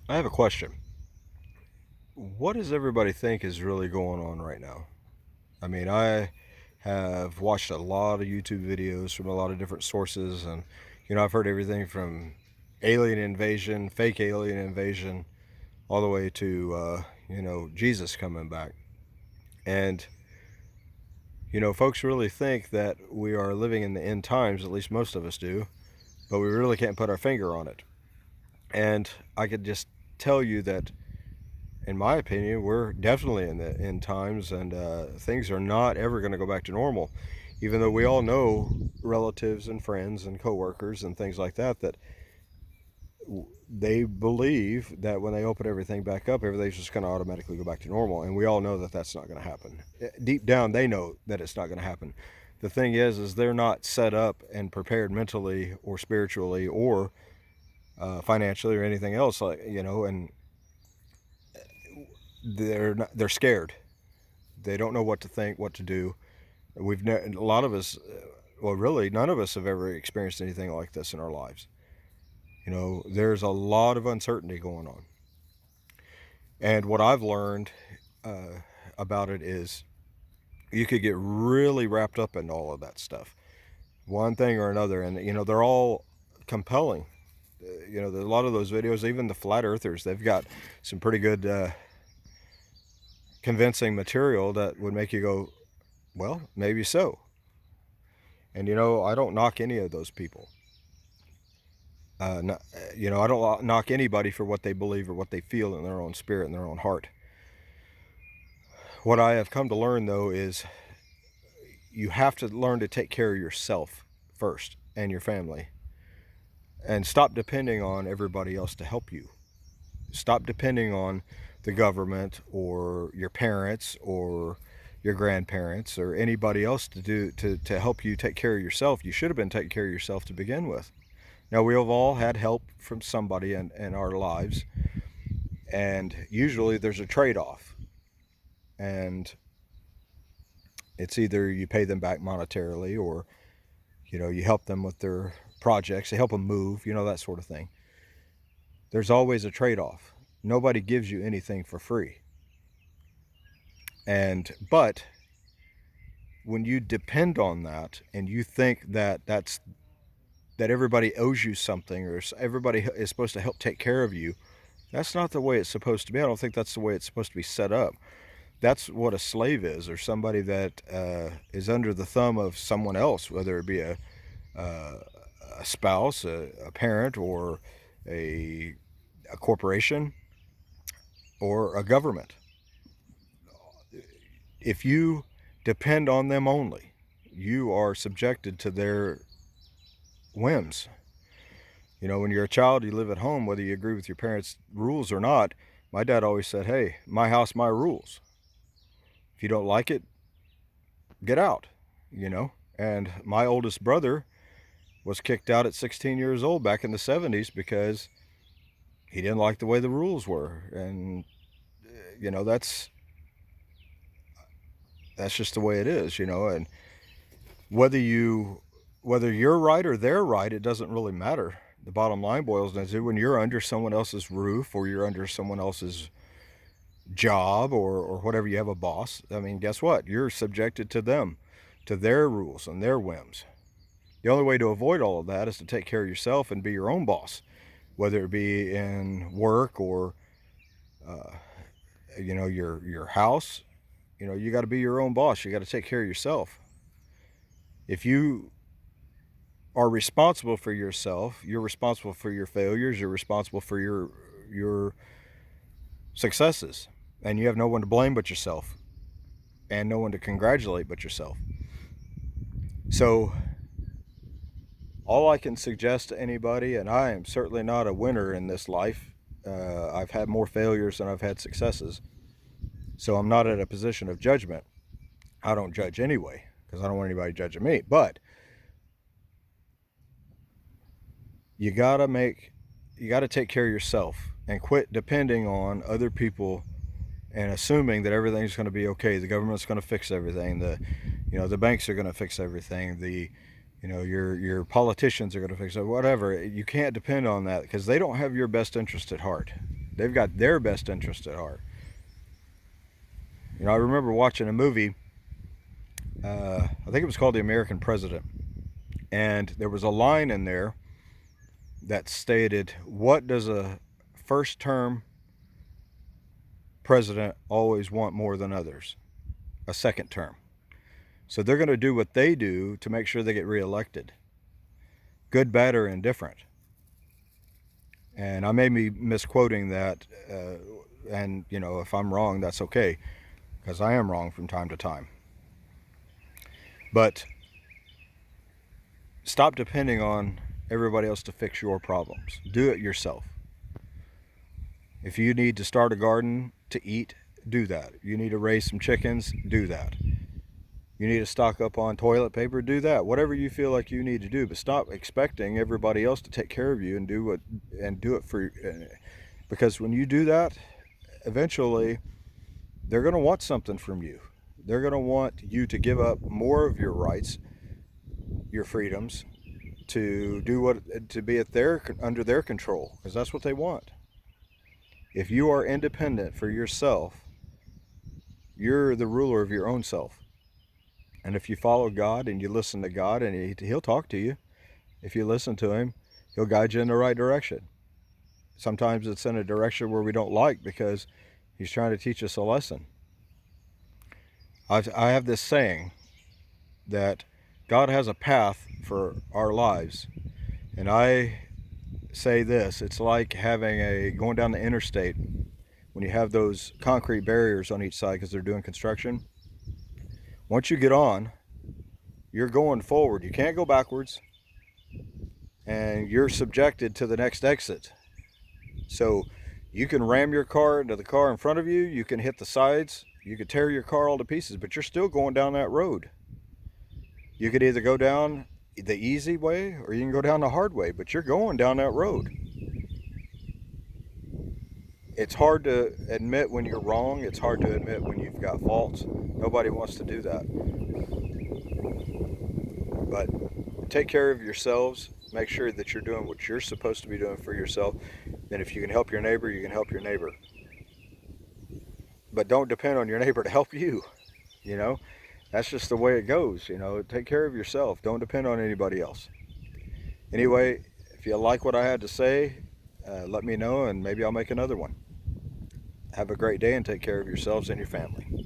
I have a question. What does everybody think is really going on right now? I mean, I have watched a lot of YouTube videos from a lot of different sources, and I've heard everything from alien invasion, fake alien invasion, all the way to Jesus coming back. And folks really think that we are living in the end times. At least most of us do, but we really can't put our finger on it. And I could just tell you that in my opinion, we're definitely in the end times, and things are not ever going to go back to normal. Even though we all know relatives and friends and coworkers and things like that, that they believe that when they open everything back up, everything's just going to automatically go back to normal. And we all know that that's not going to happen. Deep down, they know that it's not going to happen. The thing is they're not set up and prepared mentally or spiritually or financially or anything else, and they're scared. They don't know what to think, what to do. A lot of us, well, really, none of us have ever experienced anything like this in our lives. There's a lot of uncertainty going on. And what I've learned about it is you could get really wrapped up in all of that stuff, one thing or another. And, they're all compelling. A lot of those videos, even the flat earthers, they've got some pretty good convincing material that would make you go, well, maybe so. And I don't knock any of those people. No, I don't knock anybody for what they believe or what they feel in their own spirit and their own heart. What I have come to learn, though, is you have to learn to take care of yourself first and your family, and stop depending on everybody else to help you. Stop depending on the government or your parents or your grandparents or anybody else to help you take care of yourself. You should have been taking care of yourself to begin with. Now, we have all had help from somebody in our lives, and usually there's a trade-off. And it's either you pay them back monetarily or, you help them with their projects, you help them move, that sort of thing. There's always a trade-off. Nobody gives you anything for free. But when you depend on that and you think that everybody owes you something or everybody is supposed to help take care of you, that's not the way it's supposed to be. I don't think that's the way it's supposed to be set up. That's what a slave is, or somebody that is under the thumb of someone else, whether it be a spouse, a parent, or a corporation, or a government. If you depend on them only, you are subjected to their whims. When you're a child, you live at home, whether you agree with your parents' rules or not. My dad always said, hey, my house, my rules. If you don't like it, get out, And my oldest brother was kicked out at 16 years old back in the 70s because he didn't like the way the rules were. And, that's just the way it is, and whether you're right or they're right, it doesn't really matter. The bottom line boils down to when you're under someone else's roof or you're under someone else's job or whatever, you have a boss. I mean, guess what? You're subjected to them, to their rules and their whims. The only way to avoid all of that is to take care of yourself and be your own boss, whether it be in work or, your house. You got to be your own boss. You got to take care of yourself. If you are responsible for yourself, you're responsible for your failures, you're responsible for your successes, and you have no one to blame but yourself and no one to congratulate but yourself. So all I can suggest to anybody, and I am certainly not a winner in this life, I've had more failures than I've had successes, so I'm not at a position of judgment. I don't judge anyway because I don't want anybody judging me. But you gotta take care of yourself and quit depending on other people and assuming that everything's going to be okay. The government's going to fix everything. The banks are going to fix everything. Your politicians are going to fix it. Whatever. You can't depend on that because they don't have your best interest at heart. They've got their best interest at heart. You know, I remember watching a movie, I think it was called The American President, and there was a line in there that stated, what does a first term president always want more than others? A second term. So they're going to do what they do to make sure they get reelected. Good, bad, or indifferent. And I may be misquoting that, and you know, if I'm wrong, that's okay, because I am wrong from time to time. But stop depending on everybody else to fix your problems. Do it yourself. If you need to start a garden to eat, do that. You need to raise some chickens, do that. You need to stock up on toilet paper, do that. Whatever you feel like you need to do, but stop expecting everybody else to take care of you and do it for you. Because when you do that, eventually they're going to want something from you. They're going to want you to give up more of your rights, your freedoms, to be under their control, because that's what they want. If you are independent for yourself, you're the ruler of your own self. And if you follow God and you listen to God, and He'll talk to you. If you listen to Him, He'll guide you in the right direction. Sometimes it's in a direction where we don't like, because He's trying to teach us a lesson. I have this saying that God has a path for our lives. And I say this, it's like going down the interstate when you have those concrete barriers on each side because they're doing construction. Once you get on, you're going forward. You can't go backwards, and you're subjected to the next exit. So you can ram your car into the car in front of you, you can hit the sides, you could tear your car all to pieces, but you're still going down that road. You could either go down the easy way or you can go down the hard way, but you're going down that road. It's hard to admit when you're wrong. It's hard to admit when you've got faults. Nobody wants to do that. But take care of yourselves. Make sure that you're doing what you're supposed to be doing for yourself. Then if you can help your neighbor, you can help your neighbor. But don't depend on your neighbor to help you. You know, that's just the way it goes. You know, take care of yourself. Don't depend on anybody else. Anyway, if you like what I had to say, let me know, and maybe I'll make another one. Have a great day and take care of yourselves and your family.